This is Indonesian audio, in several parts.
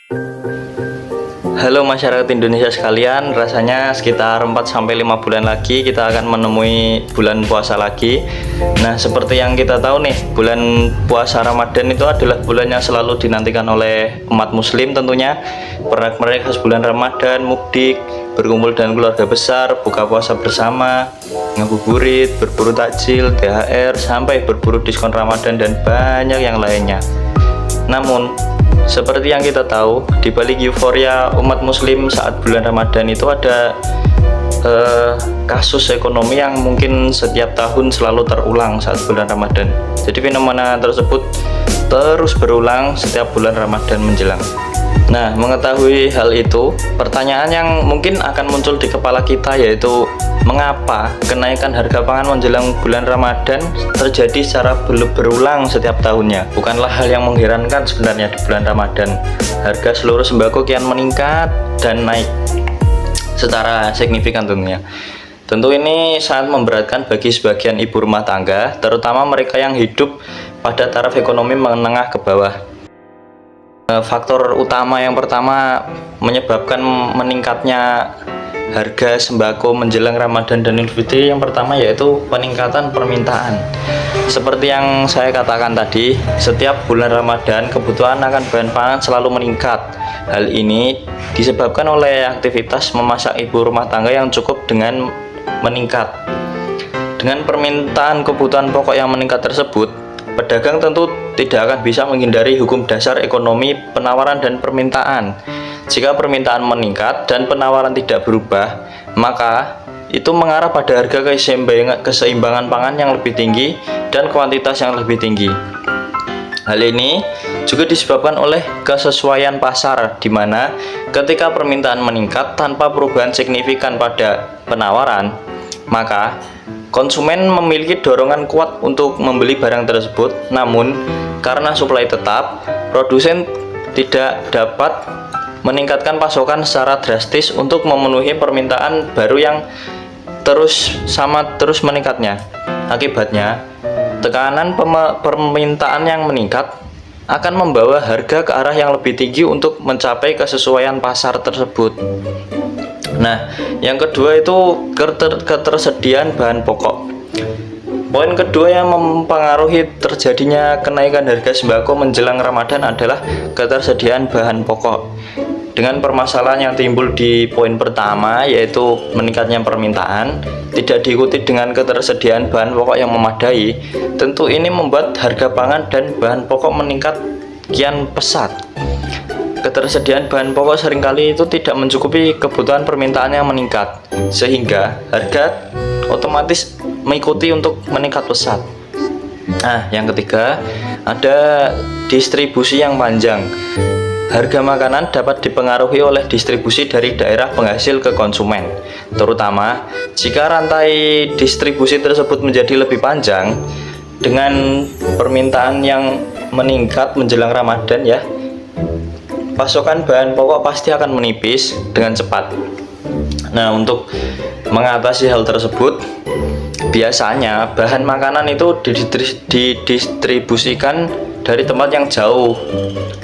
Halo masyarakat Indonesia sekalian, rasanya sekitar 4-5 bulan lagi kita akan menemui bulan puasa lagi. Nah, seperti yang kita tahu nih, bulan puasa Ramadan itu adalah bulan yang selalu dinantikan oleh umat muslim tentunya. Pernak-pernik khas bulan Ramadan, mukdik, berkumpul dengan keluarga besar, buka puasa bersama, ngabuburit, berburu takjil, THR, sampai berburu diskon Ramadan dan banyak yang lainnya. Namun, seperti yang kita tahu, di balik euforia umat muslim saat bulan Ramadan itu ada kasus ekonomi yang mungkin setiap tahun selalu terulang saat bulan Ramadan. Jadi fenomena tersebut terus berulang setiap bulan Ramadan menjelang. Nah, mengetahui hal itu, pertanyaan yang mungkin akan muncul di kepala kita yaitu mengapa kenaikan harga pangan menjelang bulan Ramadan terjadi secara berulang setiap tahunnya. Bukanlah hal yang mengherankan sebenarnya di bulan Ramadan. Harga seluruh sembako kian meningkat dan naik secara signifikan tentunya. Tentu ini sangat memberatkan bagi sebagian ibu rumah tangga, terutama mereka yang hidup pada taraf ekonomi menengah ke bawah. Faktor utama yang pertama menyebabkan meningkatnya harga sembako menjelang Ramadan dan Idul Fitri yang pertama yaitu peningkatan permintaan. Seperti yang saya katakan tadi, setiap bulan Ramadan kebutuhan akan bahan pangan selalu meningkat. Hal ini disebabkan oleh aktivitas memasak ibu rumah tangga yang cukup dengan meningkat. Dengan permintaan kebutuhan pokok yang meningkat tersebut, pedagang tentu tidak akan bisa menghindari hukum dasar ekonomi penawaran dan permintaan. Jika permintaan meningkat dan penawaran tidak berubah, maka itu mengarah pada harga keseimbangan pangan yang lebih tinggi dan kuantitas yang lebih tinggi. Hal ini juga disebabkan oleh kesesuaian pasar, di mana ketika permintaan meningkat tanpa perubahan signifikan pada penawaran, maka konsumen memiliki dorongan kuat untuk membeli barang tersebut. Namun, karena suplai tetap, produsen tidak dapat meningkatkan pasokan secara drastis untuk memenuhi permintaan baru yang terus meningkatnya. Akibatnya, tekanan permintaan yang meningkat akan membawa harga ke arah yang lebih tinggi untuk mencapai kesesuaian pasar tersebut. Nah, yang kedua itu ketersediaan bahan pokok. Poin kedua yang mempengaruhi terjadinya kenaikan harga sembako menjelang Ramadan adalah ketersediaan bahan pokok. Dengan permasalahan yang timbul di poin pertama yaitu meningkatnya permintaan tidak diikuti dengan ketersediaan bahan pokok yang memadai, tentu ini membuat harga pangan dan bahan pokok meningkat kian pesat. Ketersediaan bahan pokok seringkali itu tidak mencukupi kebutuhan permintaan yang meningkat, sehingga harga otomatis mengikuti untuk meningkat pesat. Nah, yang ketiga ada distribusi yang panjang. Harga makanan dapat dipengaruhi oleh distribusi dari daerah penghasil ke konsumen, terutama jika rantai distribusi tersebut menjadi lebih panjang. Dengan permintaan yang meningkat menjelang Ramadan ya, pasokan bahan pokok pasti akan menipis dengan cepat. Nah, untuk mengatasi hal tersebut, biasanya bahan makanan itu didistribusikan dari tempat yang jauh.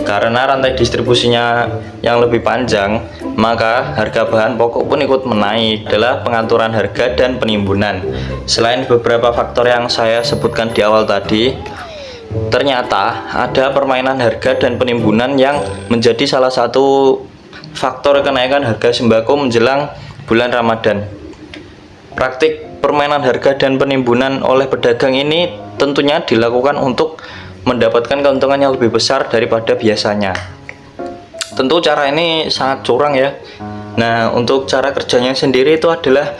Karena rantai distribusinya yang lebih panjang, maka harga bahan pokok pun ikut menaik. Adalah pengaturan harga dan penimbunan. Selain beberapa faktor yang saya sebutkan di awal tadi, ternyata ada permainan harga dan penimbunan yang menjadi salah satu faktor kenaikan harga sembako menjelang bulan Ramadan. Praktik permainan harga dan penimbunan oleh pedagang ini tentunya dilakukan untuk mendapatkan keuntungan yang lebih besar daripada biasanya. Tentu cara ini sangat curang ya. Nah, untuk cara kerjanya sendiri itu adalah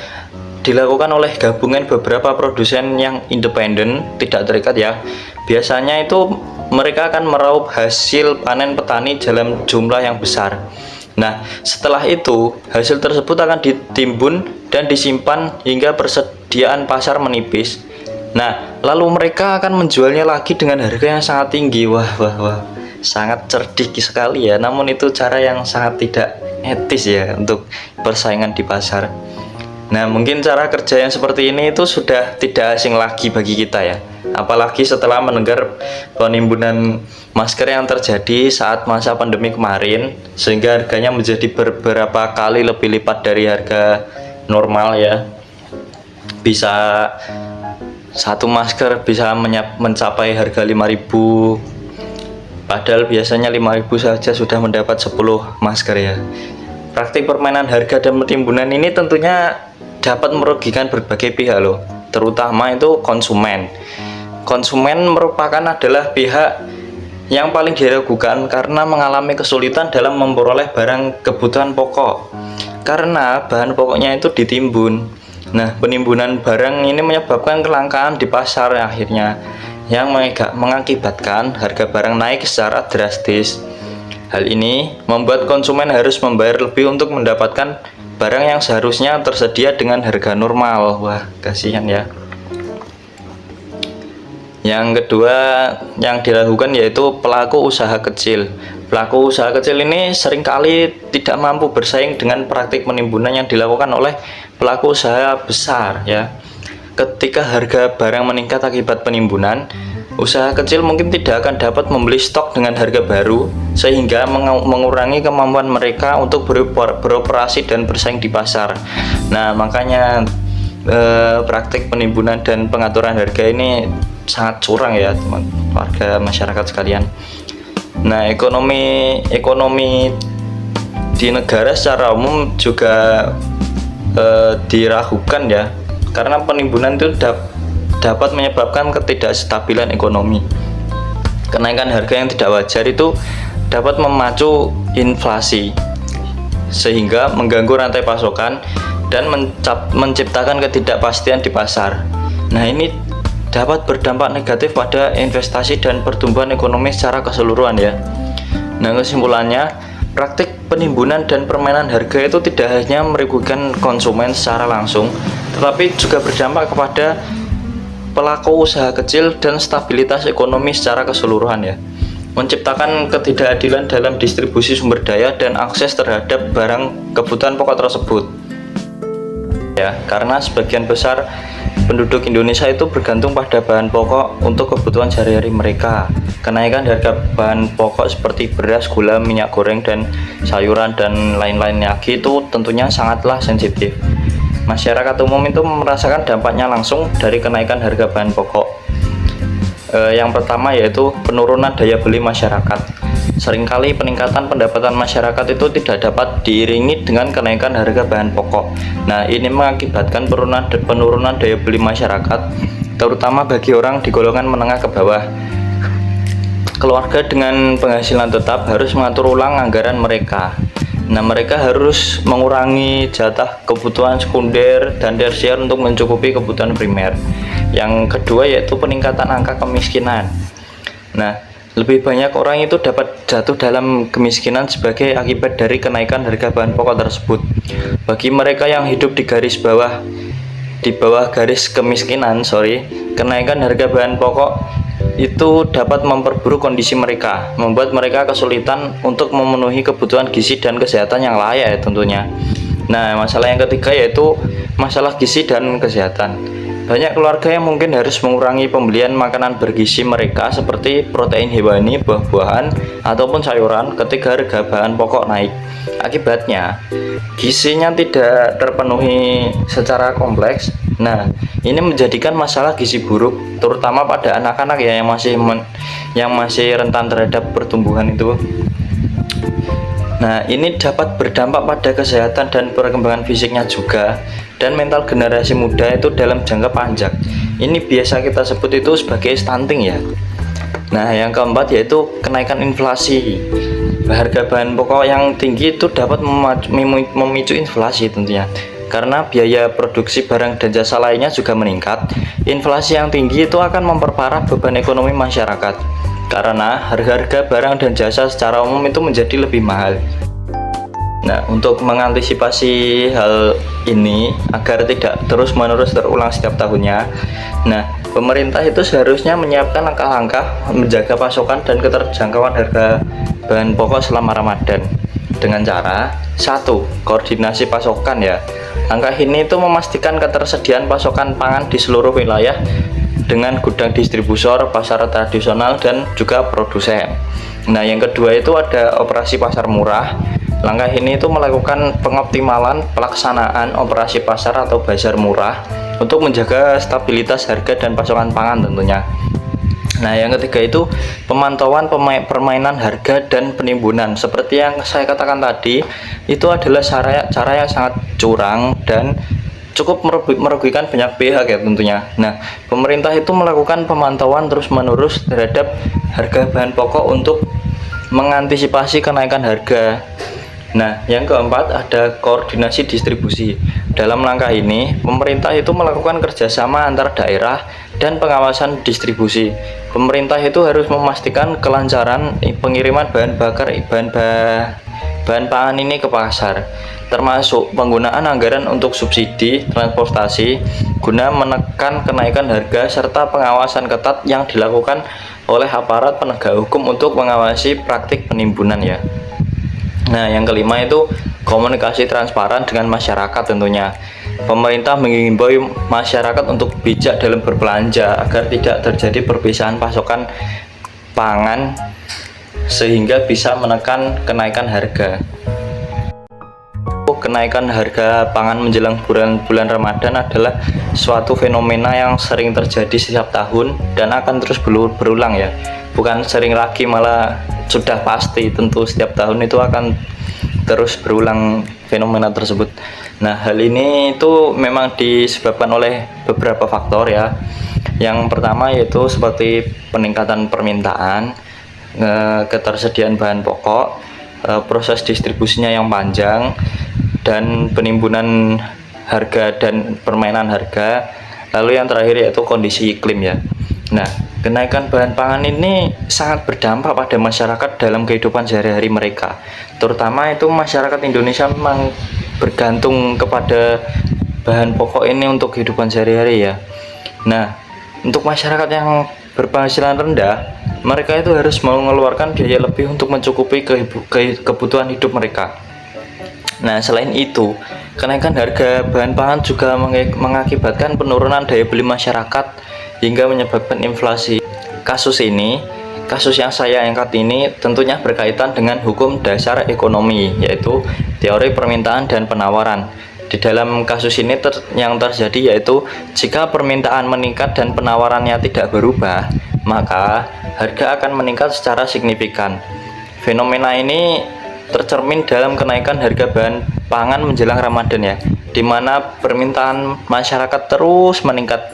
dilakukan oleh gabungan beberapa produsen yang independen, tidak terikat ya. Biasanya itu mereka akan meraup hasil panen petani dalam jumlah yang besar. Nah, setelah itu hasil tersebut akan ditimbun dan disimpan hingga persediaan pasar menipis. Nah, lalu mereka akan menjualnya lagi dengan harga yang sangat tinggi. Wah, sangat cerdik sekali ya. Namun itu cara yang sangat tidak etis ya untuk persaingan di pasar. Nah, mungkin cara kerja yang seperti ini itu sudah tidak asing lagi bagi kita ya. apalagi setelah mendengar penimbunan masker yang terjadi saat masa pandemi kemarin, sehingga harganya menjadi beberapa kali lebih lipat dari harga normal ya. Bisa satu masker bisa mencapai harga 5.000, padahal biasanya 5.000 saja sudah mendapat 10 masker ya. Praktik permainan harga dan penimbunan ini tentunya dapat merugikan berbagai pihak loh, terutama itu konsumen. Konsumen merupakan adalah pihak yang paling diragukan karena mengalami kesulitan dalam memperoleh barang kebutuhan pokok karena bahan pokoknya itu ditimbun. Nah, penimbunan barang ini menyebabkan kelangkaan di pasar akhirnya yang mengakibatkan harga barang naik secara drastis. Hal ini membuat konsumen harus membayar lebih untuk mendapatkan barang yang seharusnya tersedia dengan harga normal. Wah, kasihan ya. Yang kedua yang dilakukan yaitu pelaku usaha kecil. Pelaku usaha kecil ini seringkali tidak mampu bersaing dengan praktik penimbunan yang dilakukan oleh pelaku usaha besar ya. Ketika harga barang meningkat akibat penimbunan, usaha kecil mungkin tidak akan dapat membeli stok dengan harga baru, sehingga mengurangi kemampuan mereka untuk beroperasi dan bersaing di pasar. Nah, makanya praktik penimbunan dan pengaturan harga ini sangat curang ya, teman warga masyarakat sekalian. Nah, ekonomi di negara secara umum juga diragukan ya, karena penimbunan itu dapat menyebabkan ketidakstabilan ekonomi. Kenaikan harga yang tidak wajar itu dapat memacu inflasi, sehingga mengganggu rantai pasokan dan menciptakan ketidakpastian di pasar. Nah, ini dapat berdampak negatif pada investasi dan pertumbuhan ekonomi secara keseluruhan ya. Nah, kesimpulannya, praktik penimbunan dan permainan harga itu tidak hanya merugikan konsumen secara langsung, tetapi juga berdampak kepada pelaku usaha kecil dan stabilitas ekonomi secara keseluruhan ya. Menciptakan ketidakadilan dalam distribusi sumber daya dan akses terhadap barang kebutuhan pokok tersebut. Ya, karena sebagian besar penduduk Indonesia itu bergantung pada bahan pokok untuk kebutuhan sehari-hari mereka. Kenaikan harga bahan pokok seperti beras, gula, minyak goreng, dan sayuran dan lain-lainnya lagi itu tentunya sangatlah sensitif. Masyarakat umum itu merasakan dampaknya langsung dari kenaikan harga bahan pokok. Yang pertama yaitu penurunan daya beli masyarakat. Seringkali peningkatan pendapatan masyarakat itu tidak dapat diiringi dengan kenaikan harga bahan pokok. Nah, ini mengakibatkan penurunan daya beli masyarakat, terutama bagi orang di golongan menengah ke bawah. Keluarga dengan penghasilan tetap harus mengatur ulang anggaran mereka. Nah, mereka harus mengurangi jatah kebutuhan sekunder dan tersier untuk mencukupi kebutuhan primer. Yang kedua yaitu peningkatan angka kemiskinan. Nah, lebih banyak orang itu dapat jatuh dalam kemiskinan sebagai akibat dari kenaikan harga bahan pokok tersebut. Bagi mereka yang hidup di bawah garis kemiskinan, kenaikan harga bahan pokok itu dapat memperburuk kondisi mereka, membuat mereka kesulitan untuk memenuhi kebutuhan gizi dan kesehatan yang layak ya tentunya. Nah, masalah yang ketiga yaitu masalah gizi dan kesehatan. Banyak keluarga yang mungkin harus mengurangi pembelian makanan bergizi mereka seperti protein hewani, buah-buahan, ataupun sayuran ketika harga bahan pokok naik. Akibatnya, gizinya tidak terpenuhi secara kompleks. Nah, ini menjadikan masalah gizi buruk, terutama pada anak-anak ya yang masih rentan terhadap pertumbuhan itu. Nah, ini dapat berdampak pada kesehatan dan perkembangan fisiknya juga, dan mental generasi muda itu dalam jangka panjang. Ini biasa kita sebut itu sebagai stunting ya. Nah, yang keempat yaitu kenaikan inflasi. Harga bahan pokok yang tinggi itu dapat memicu inflasi tentunya. Karena biaya produksi barang dan jasa lainnya juga meningkat, inflasi yang tinggi itu akan memperparah beban ekonomi masyarakat. Karena harga-harga barang dan jasa secara umum itu menjadi lebih mahal. Nah, untuk mengantisipasi hal ini agar tidak terus-menerus terulang setiap tahunnya, nah, pemerintah itu seharusnya menyiapkan langkah-langkah menjaga pasokan dan keterjangkauan harga bahan pokok selama Ramadan dengan cara 1. Koordinasi pasokan ya. Langkah ini itu memastikan ketersediaan pasokan pangan di seluruh wilayah dengan gudang distributor, pasar tradisional, dan juga produsen. Nah, yang kedua itu ada operasi pasar murah. Langkah ini itu melakukan pengoptimalan pelaksanaan operasi pasar atau bazar murah untuk menjaga stabilitas harga dan pasokan pangan tentunya. Nah, yang ketiga itu pemantauan permainan harga dan penimbunan. Seperti yang saya katakan tadi, itu adalah cara yang sangat curang dan cukup merugikan banyak pihak ya tentunya. Nah, pemerintah itu melakukan pemantauan terus-menerus terhadap harga bahan pokok untuk mengantisipasi kenaikan harga. Nah, yang keempat ada koordinasi distribusi. Dalam langkah ini, pemerintah itu melakukan kerjasama antar daerah dan pengawasan distribusi. Pemerintah itu harus memastikan kelancaran pengiriman bahan pangan ini ke pasar, termasuk penggunaan anggaran untuk subsidi transportasi guna menekan kenaikan harga serta pengawasan ketat yang dilakukan oleh aparat penegak hukum untuk mengawasi praktik penimbunan ya. Nah, yang kelima itu komunikasi transparan dengan masyarakat tentunya. Pemerintah mengimbau masyarakat untuk bijak dalam berbelanja agar tidak terjadi perpisahan pasokan pangan sehingga bisa menekan kenaikan harga. Kenaikan harga pangan menjelang bulan Ramadan adalah suatu fenomena yang sering terjadi setiap tahun dan akan terus berulang ya. Bukan sering lagi, malah sudah pasti tentu setiap tahun itu akan terus berulang fenomena tersebut. Nah, hal ini itu memang disebabkan oleh beberapa faktor ya. Yang pertama yaitu seperti peningkatan permintaan, ketersediaan bahan pokok, proses distribusinya yang panjang, dan penimbunan harga dan permainan harga. Lalu yang terakhir yaitu kondisi iklim ya. Nah, kenaikan bahan pangan ini sangat berdampak pada masyarakat dalam kehidupan sehari-hari mereka. Terutama itu masyarakat Indonesia memang bergantung kepada bahan pokok ini untuk kehidupan sehari-hari ya. Nah, untuk masyarakat yang berpenghasilan rendah, mereka itu harus mengeluarkan biaya lebih untuk mencukupi kebutuhan hidup mereka. Nah, selain itu, kenaikan harga bahan pangan juga mengakibatkan penurunan daya beli masyarakat hingga menyebabkan inflasi. Kasus yang saya angkat ini tentunya berkaitan dengan hukum dasar ekonomi, yaitu teori permintaan dan penawaran. Di dalam kasus ini yang terjadi yaitu jika permintaan meningkat dan penawarannya tidak berubah, maka harga akan meningkat secara signifikan. Fenomena ini tercermin dalam kenaikan harga bahan pangan menjelang Ramadan ya, di mana permintaan masyarakat terus meningkat